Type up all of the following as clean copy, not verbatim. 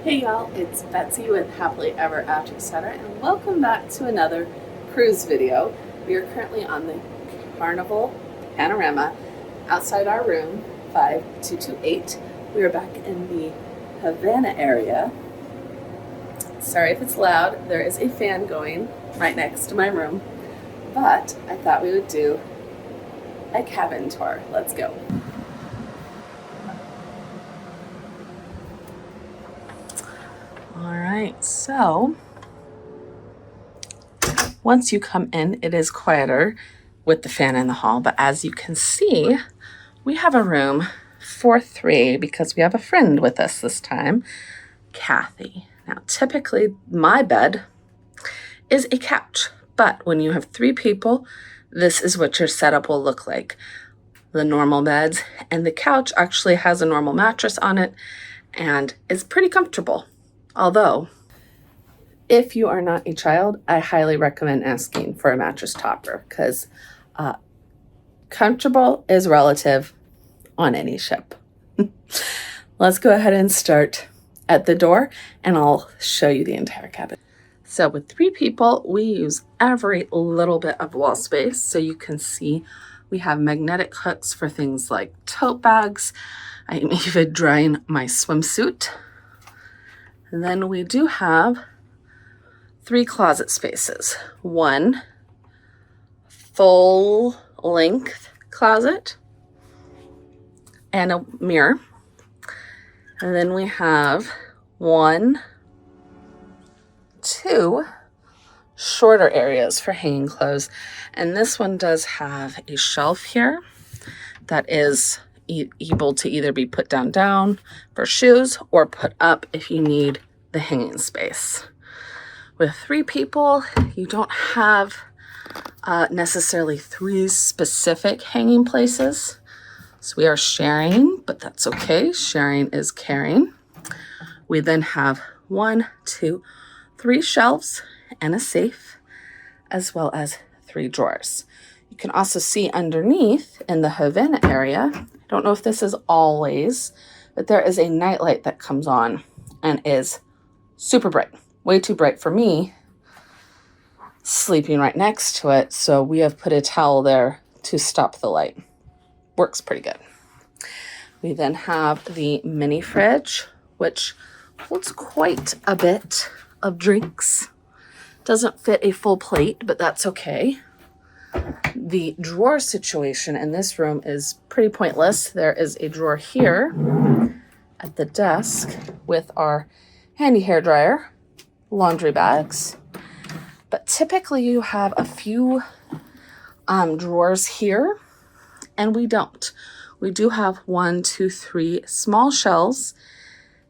Hey y'all, it's Betsy with Happily Ever After Center, and welcome back to another cruise video. We are currently on the Carnival Panorama outside our room, 5228. We are back in the Havana area. Sorry if it's loud, there is a fan going right next to my room, but I thought we would do a cabin tour. Let's go. All right, so once you come in, it is quieter with the fan in the hall, but as you can see, we have a room for three because we have a friend with us this time, Kathy. Now, typically my bed is a couch, but when you have three people, this is what your setup will look like. The normal beds, and the couch actually has a normal mattress on it and is pretty comfortable. Although, if you are not a child, I highly recommend asking for a mattress topper because comfortable is relative on any ship. Let's go ahead and start at the door and I'll show you the entire cabin. So with three people, we use every little bit of wall space. So you can see we have magnetic hooks for things like tote bags. I am even drying my swimsuit. And then we do have three closet spaces. One full length closet and a mirror. And then we have two shorter areas for hanging clothes. And this one does have a shelf here that is able to either be put down for shoes or put up if you need the hanging space. With three people, you don't have necessarily three specific hanging places. So we are sharing, but that's okay. Sharing is caring. We then have 1, 2, 3 shelves and a safe, as well as 3 drawers. You can also see underneath in the Havana area, I don't know if this is always, but there is a nightlight that comes on and is super bright. Way too bright for me, sleeping right next to it. So we have put a towel there to stop the light. Works pretty good. We then have the mini fridge, which holds quite a bit of drinks. Doesn't fit a full plate, but that's okay. The drawer situation in this room is pretty pointless. There is a drawer here at the desk with our handy hair dryer, laundry bags, but typically you have a few drawers here, and we don't. We do have 1, 2, 3 small shelves,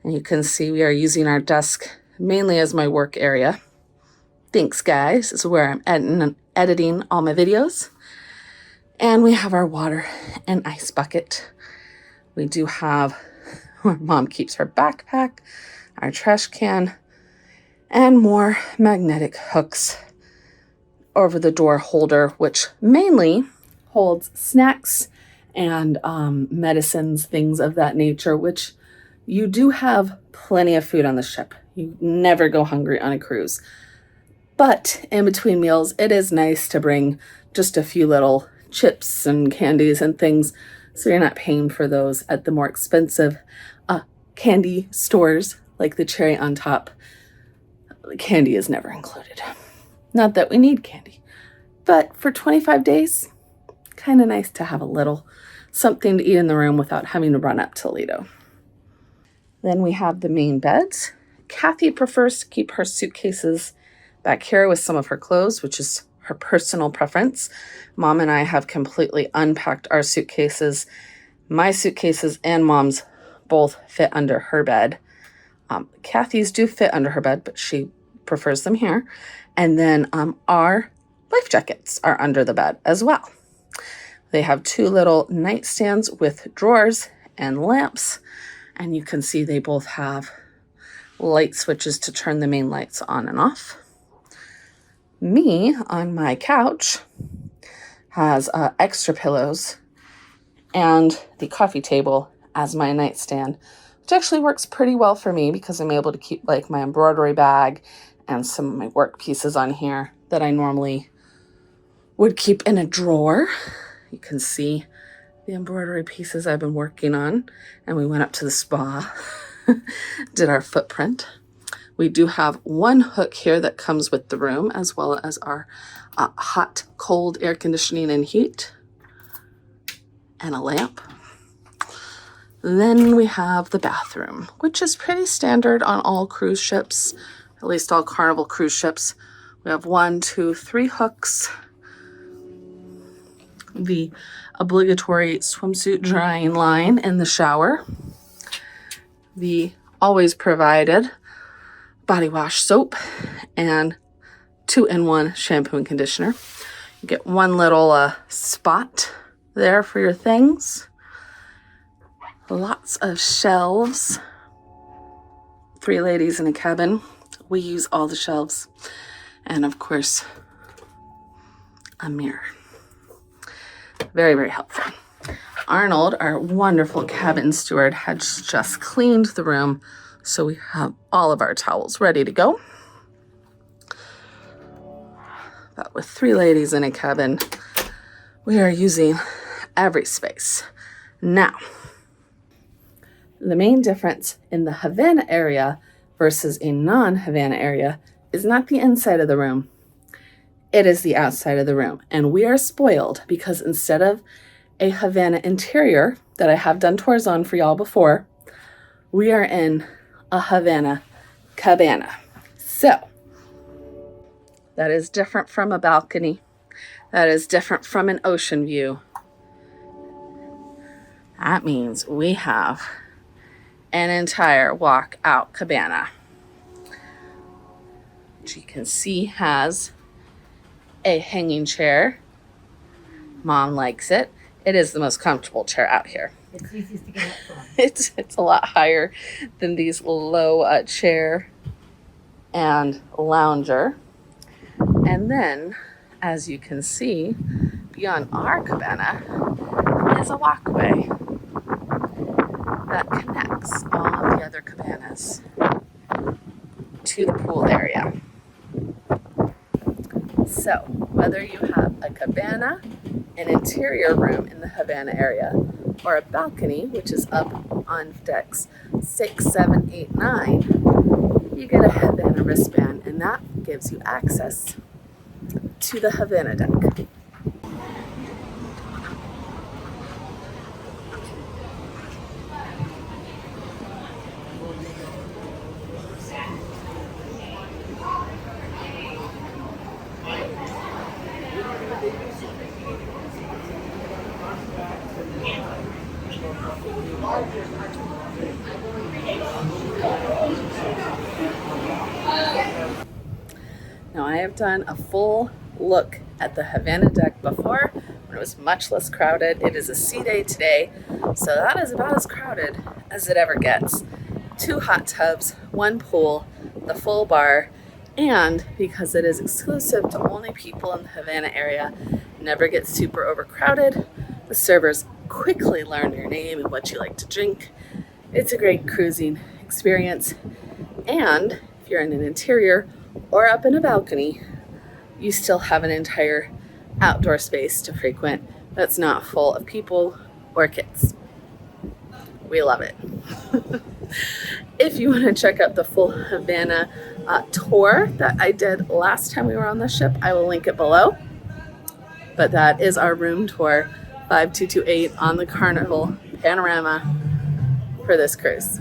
and you can see we are using our desk mainly as my work area. Thanks, guys. This is where I'm editing all my videos. And we have our water and ice bucket. We do have where Mom keeps her backpack, our trash can, and more magnetic hooks over the door holder, which mainly holds snacks and medicines, things of that nature, which you do have plenty of food on the ship. You never go hungry on a cruise. But in between meals, it is nice to bring just a few little chips and candies and things so you're not paying for those at the more expensive candy stores like the cherry on top. Candy is never included. Not that we need candy, but for 25 days, kind of nice to have a little something to eat in the room without having to run up to Lido. Then we have the main beds. Kathy prefers to keep her suitcases back here with some of her clothes, which is her personal preference. Mom and I have completely unpacked our suitcases. My suitcases and Mom's both fit under her bed. Kathy's do fit under her bed, but she prefers them here. And then our life jackets are under the bed as well. They have 2 little nightstands with drawers and lamps. And you can see they both have light switches to turn the main lights on and off. Me on my couch has extra pillows and the coffee table as my nightstand which actually works pretty well for me because I'm able to keep like my embroidery bag and some of my work pieces on here that I normally would keep in a drawer. You can see the embroidery pieces I've been working on, and we went up to the spa, did our footprint. We do have one hook here that comes with the room, as well as our hot, cold air conditioning and heat, and a lamp. Then we have the bathroom, which is pretty standard on all cruise ships, at least all Carnival cruise ships. We have 1, 2, 3 hooks, the obligatory swimsuit drying line in the shower, the always provided body wash soap, and 2-in-1 shampoo and conditioner. You get one little spot there for your things. Lots of shelves. 3 ladies in a cabin. We use all the shelves. And of course, a mirror. Very, very helpful. Arnold, our wonderful cabin steward, had just cleaned the room, so we have all of our towels ready to go. But with 3 ladies in a cabin, we are using every space. Now, the main difference in the Havana area versus a non-Havana area is not the inside of the room. It is the outside of the room. And we are spoiled because instead of a Havana interior that I have done tours on for y'all before, we are in a Havana Cabana. So that is different from a balcony. That is different from an ocean view. That means we have an entire walk-out cabana, which you can see has a hanging chair. Mom likes it. It is the most comfortable chair out here. It's easiest to get up from. It's a lot higher than these low chair and lounger. And then, as you can see, beyond our cabana is a walkway that connects all of the other cabanas to the pool area. So, whether you have a cabana, an interior room in the Havana area, or a balcony, which is up on decks 6, 7, 8, 9, you get a Havana wristband, and that gives you access to the Havana deck. Now, I have done a full look at the Havana deck before when it was much less crowded. It is a sea day today, so that is about as crowded as it ever gets. 2 hot tubs, 1 pool, the full bar, and because it is exclusive to only people in the Havana area, never gets super overcrowded. The servers quickly learn your name and what you like to drink. It's a great cruising experience, and if you're in an interior or up in a balcony, you still have an entire outdoor space to frequent that's not full of people or kids. We love it. If you want to check out the full Havana tour that I did last time we were on the ship, I will link it below. But that is our room tour, 5228 on the Carnival Panorama for this cruise.